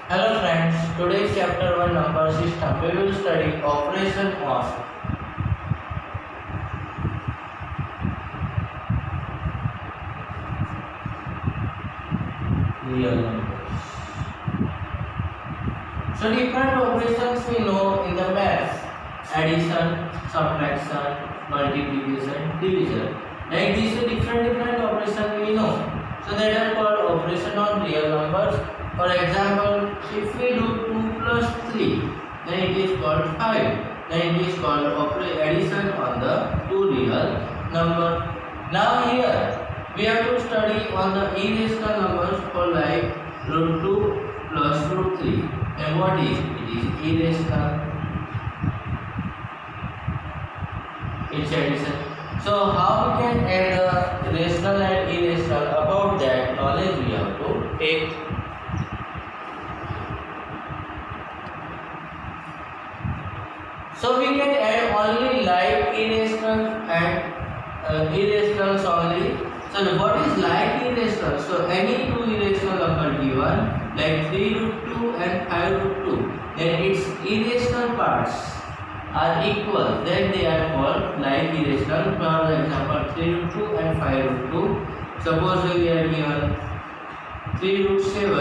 Hello friends, today's chapter 1 number system we will study operation on real numbers. So different operations we know in the math: addition, subtraction, multiplication, division. Like these are different operations we know. So that are called operation on real numbers. For example, if we do 2 plus 3, then it is called 5. Then it is called addition on the two real number. Now here we have to study on the irrational numbers for like root 2 plus root 3. And what is it? Is irrational. It's addition. So how we can add the rational and irrational? About that knowledge we have to take. So we can add only like irrational and irrationals only. So what is like irrational? So any two irrational number given like 3 root 2 and 5 root 2, then its irrational parts are equal, then they are called like irrational. For example, 3 root 2 and 5 root 2. Suppose we are given 3 root 7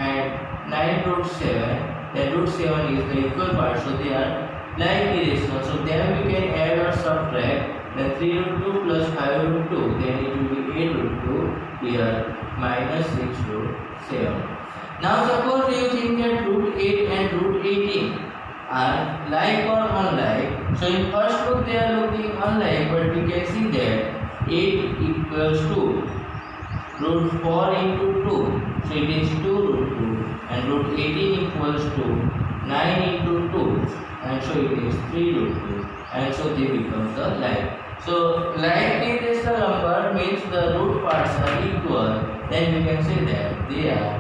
and 9 root 7, then root 7 is the equal part, so they are like irrational. So then we can add or subtract the 3 root 2 plus 5 root 2, then it will be 8 root 2 here minus 6 root 7. Now suppose you think that root 8 and root 18 are like or unlike. So in first look they are looking unlike, but we can see that 8 equals to root 4 into 2. So it is 2 root 2, and root 18 equals to 9 into 2, and so it is 3 root 2, and so they become the like. So like irrational number means the root parts are equal, then we can say that they are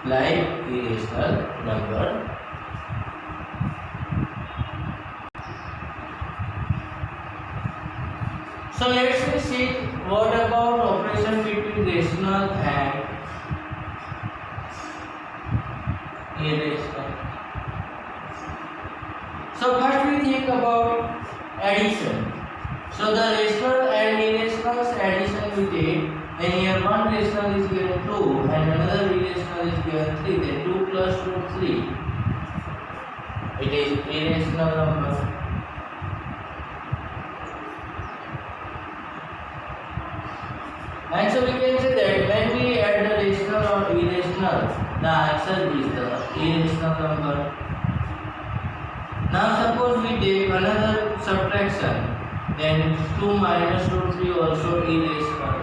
like irrational number. So let's see what about operation between rational and irrational. So first we think about addition. So the rational and irrational addition we take, then here one rational is given 2 and another irrational is given 3, then 2 plus root 3. It is irrational number. And so we can say that when we add the rational or irrational, the answer is the irrational number. Now suppose we take another subtraction, then 2 minus root 3 also irrational.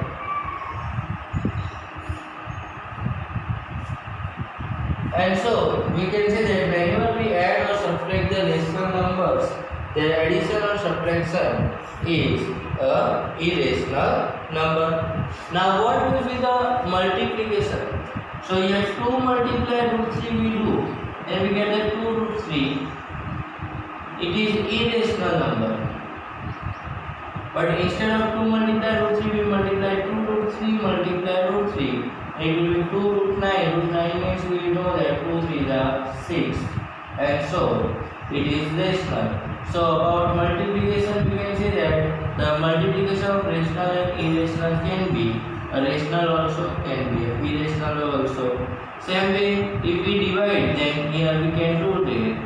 And so we can say that whenever we add or subtract the rational numbers, the addition or subtraction is a irrational number. Now what will be the multiplication? So here 2 multiply root 3 we do, then we get the 2 root 3. It is irrational number. But instead of 2 multiply root 3, we multiply 2 root 3 multiply root 3. It will be 2 root 9. Root 9 means we know that 2 3 are 6. And so it is rational. So about multiplication, we can say that the multiplication of rational and irrational can be a rational also, can be a irrational also. Same way, if we divide, then here we can do it.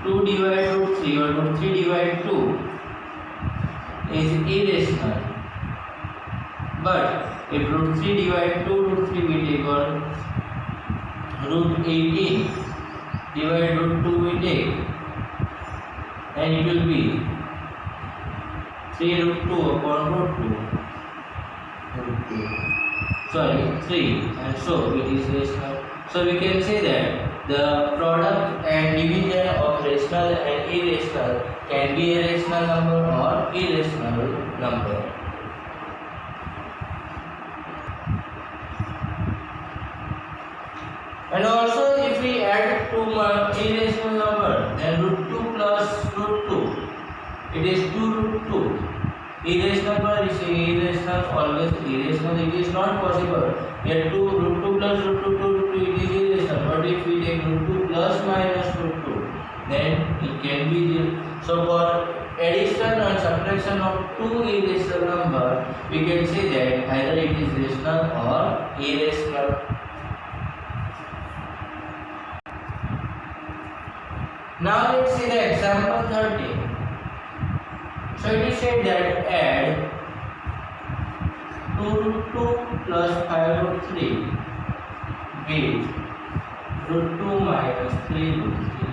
2 divide root 3 or root 3 divide 2 is irrational. But if root 3 divide 2 root 3 we take, or root 18 divide root 2 we take, and it will be 3 root 2 upon root 2. Sorry, 3, and so it is rational. So we can say that the product and division of rational and irrational can be a rational number or irrational number. And also if we add two irrational number, then root 2 plus root 2, it is 2 root 2. Irrational number is irrational, always irrational. It is not possible. Yet 2 root 2 plus root 2 to root 2, it is irrational. But if we take root 2 subtraction of two irrational number, we can say that either it is rational or irrational. Now let's see the example 13. So it is said that add 2 root 2 plus 5 root 3 with root 2 minus 3 root 3.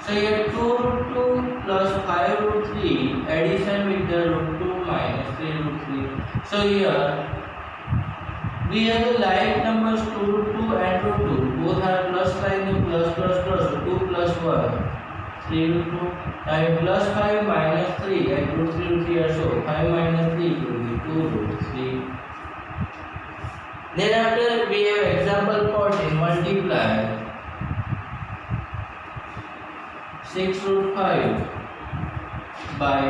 So here 2 root 2 plus 5 root 3 addition with the root 2 minus 3 root 3. So here we have the like numbers 2 root 2 and root 2. Both are plus sign, plus plus plus. So 2 plus 1. 3 root 2 and plus 5 minus 3 and root 3 root 3 are so 5 minus 3 will be 2 root 3. Then after we have example 14, multiply 6 root 5 by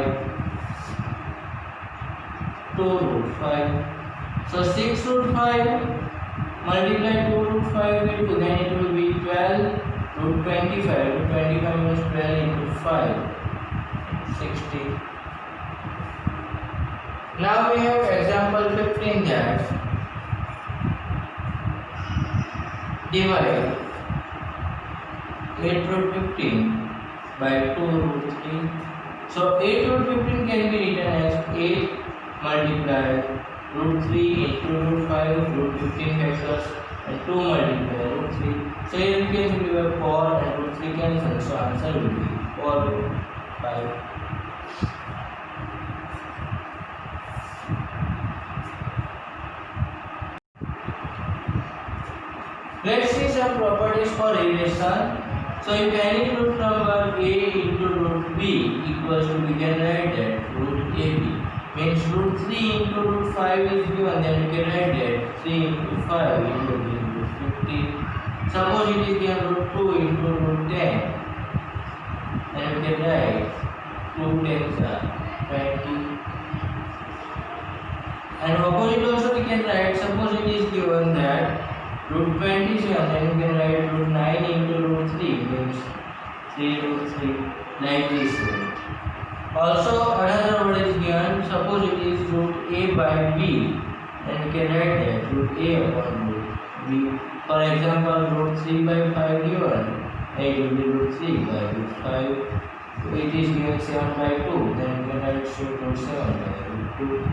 2 root 5. So 6 root 5 multiply 2 root 5 with 2, then it will be 12 root 25. Root 25 means 12 into 5, 60. Now we have example 15 that divide 8 root 15 by 2 root 3. So 8 root 15 can be written as 8 multiply root 3 into root 5 root 15 factors and 2 multiply root 3. So here we can simplify 4 and root 3 cancel. So answer will be 4 root 5. Let's see some properties for relation. So if any root number a into root b equals to, we can write that root ab. Means root 3 into root 5 is given, then we can write that 3 into 5 into root 15. Suppose it is given root 2 into root 10, then we can write 2 tens are 20. And opposite also we can write, suppose it is given that root 27, then we can write root 9 into root 3 means 3 root 3 like this way. Also another word is given, suppose it is root a by b, then we can write that root a upon root b. For example, root 3 by 5 given, it will be root 3 by root 5. So it is given 7 by 2, then we can write root 7 by root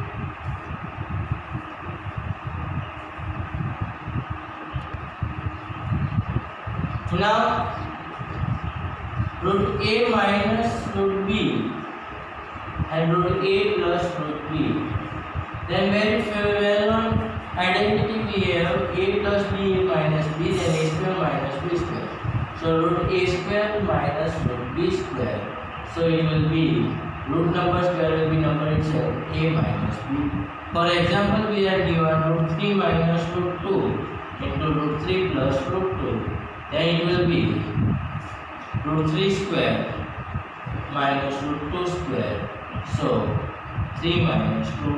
2. Now root a minus root b and root a plus root b. Then very well known identity we have a plus b minus b, then a square minus b square. So root a square minus root b square. So it will be root number square will be number itself a minus b. For example, we are given root 3 minus root 2 into root 3 plus root 2. Then it will be root 3 square minus root 2 square. So 3 minus 2,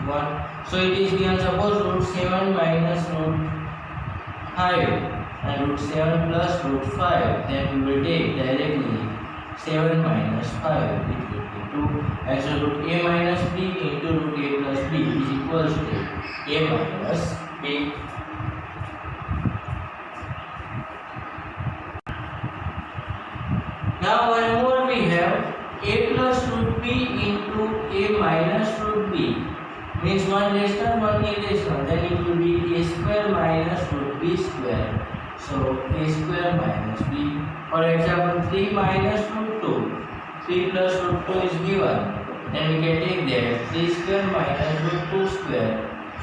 1. So it is given, suppose root 7 minus root 5 and root 7 plus root 5. Then we will take directly 7 minus 5, it will be 2. And so root a minus b into root a plus b is equals to a minus b. Now one more we have a plus root b into a minus root b, means one rational, one irrational, then it will be a square minus root b square. So a square minus b. For example, 3 minus root 2, 3 plus root 2 is given, then we can take that 3 square minus root 2 square.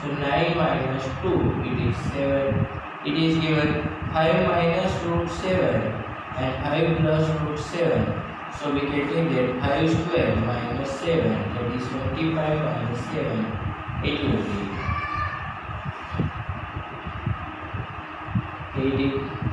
So 9 minus 2, it is 7. It is given 5 minus root 7 and 5 plus root 7. So we can take that 5 square minus 7, that is 25 minus 7, it will be 80.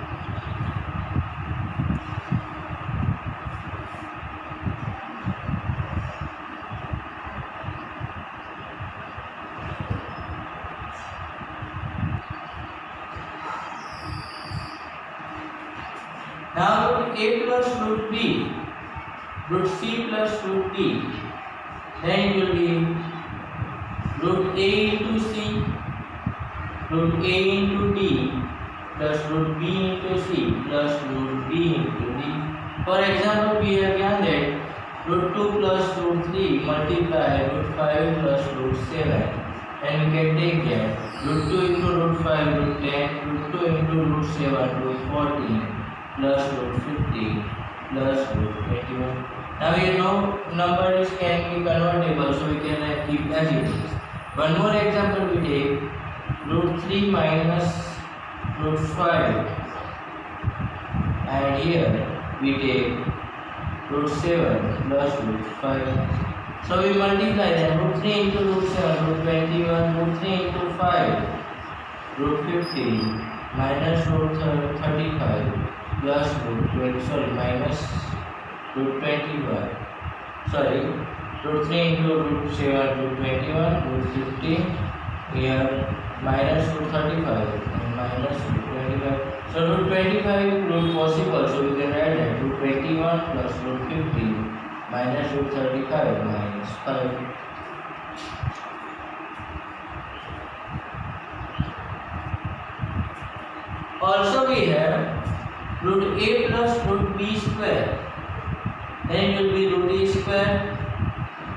Now root a plus root b, root c plus root d. then it will be root a into c, root a into d plus root b into c plus root b into d. For example, we have given that root 2 plus root 3 multiply root 5 plus root 7, and we can take that root 2 into root 5 root 10, root 2 into root 7 root 14 plus root 15 plus root 21. Now we know numbers can be convertible, so we can keep as it is. One more example we take root 3 minus root 5, and here we take root 7 plus root 5. So we multiply that root 3 into root 7 root 21, root 3 into 5 root 15 minus root 35 plus root 20, minus root 21, root 3 into root 7 root 21 root 15, here minus root 35 and minus root 25. So root 25 root possible, so we can write that root 21 plus root 15 minus root 35 minus 5. Also we have root a plus root b square, then it will be root a square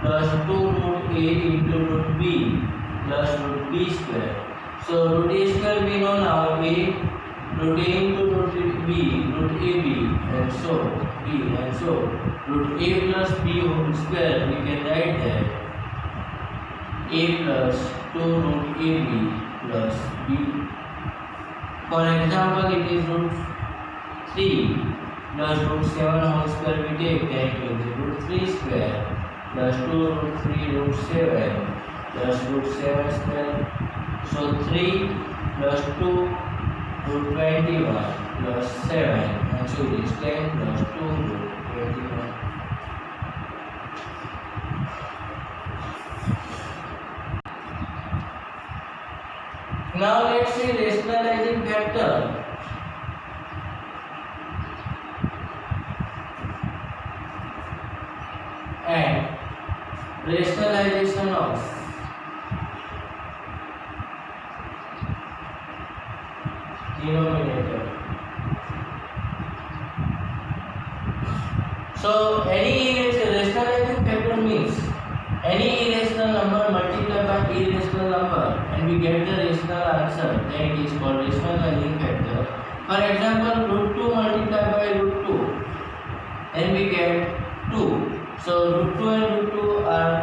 plus 2 root a into root b plus root b square. So root a square we know now, a root a into root b, root ab, and so b, and so root a plus b whole square, we can write that a plus 2 root ab plus b. For example, it is root 3 plus root 7 whole square, we take, then it will be root 3 square plus 2 root 3 root 7 plus root 7 square. So 3 plus 2 root 21 plus 7, and so it is 10 plus 2 root 21. Now let's see rationalizing factor. And rationalization of denominator. So any rationalizing factor means any irrational number multiplied by irrational number and we get the rational answer, then it is called rationalizing factor. For example, root 2 multiplied by root 2 and we get 2. So root 2 and root 2 are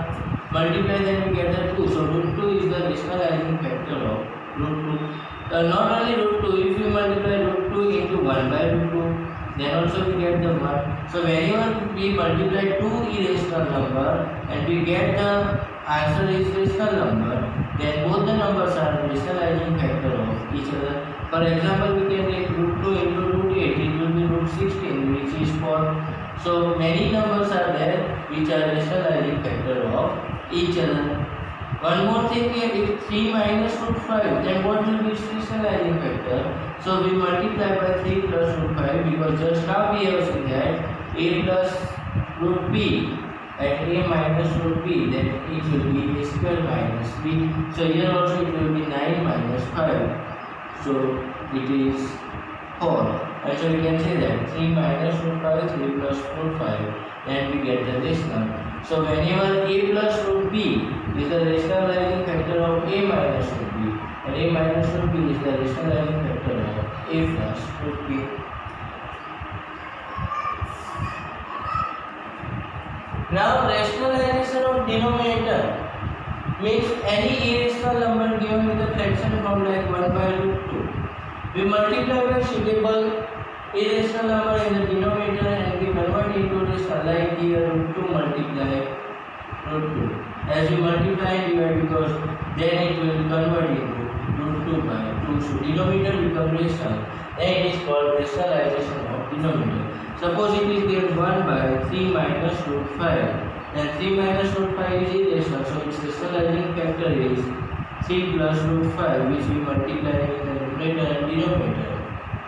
multiplied, then we get the 2. So root 2 is the rationalizing factor of root 2. Not only root 2, if you multiply root 2 into 1 by root 2, then also we get the 1. So whenever we multiply two irrational number and we get the answer is rational number, then both the numbers are rationalizing factor of each other. For example, we can take root 2 into root 8, it will be root 16, which is 4. So many numbers are there which are rationalizing factor of each other. One more thing here, if 3 minus root 5, then what will be its rationalizing factor? So we multiply by 3 plus root 5 because just now we have seen that a plus root b and a minus root b, then it will be a square minus b. So here also it will be 9 minus 5. So it is 4. And so we can say that 3 minus root 5, 3 plus root 5, then we get the rational. So whenever a plus root b is the rationalizing factor of a minus root b, and a minus root b is the rationalizing factor of a plus root b. Now rationalization of denominator means any irrational number given with a fraction form like 1 by root 2. We multiply by suitable irrational number in the denominator and we convert into rational, like here root 2 multiply root 2. As we multiply and divide, because then it will convert into root 2 by 2. So denominator becomes rational. Then it is called rationalization of denominator. Suppose it is given 1 by 3 minus root 5. Then 3 minus root 5 is irrational. So its rationalizing factor is 3 plus root 5, which we multiply in the numerator and denominator.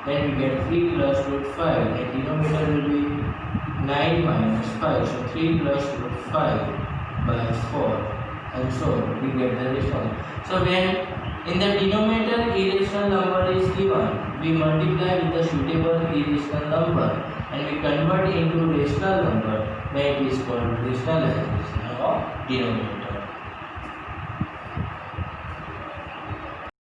Then we get 3 plus root 5. The denominator will be 9 minus 5. So 3 plus root 5 by 4 and so we get the response. So when in the denominator irrational number is given, we multiply with the suitable irrational number and we convert into rational number when it is called rationalization of denominator.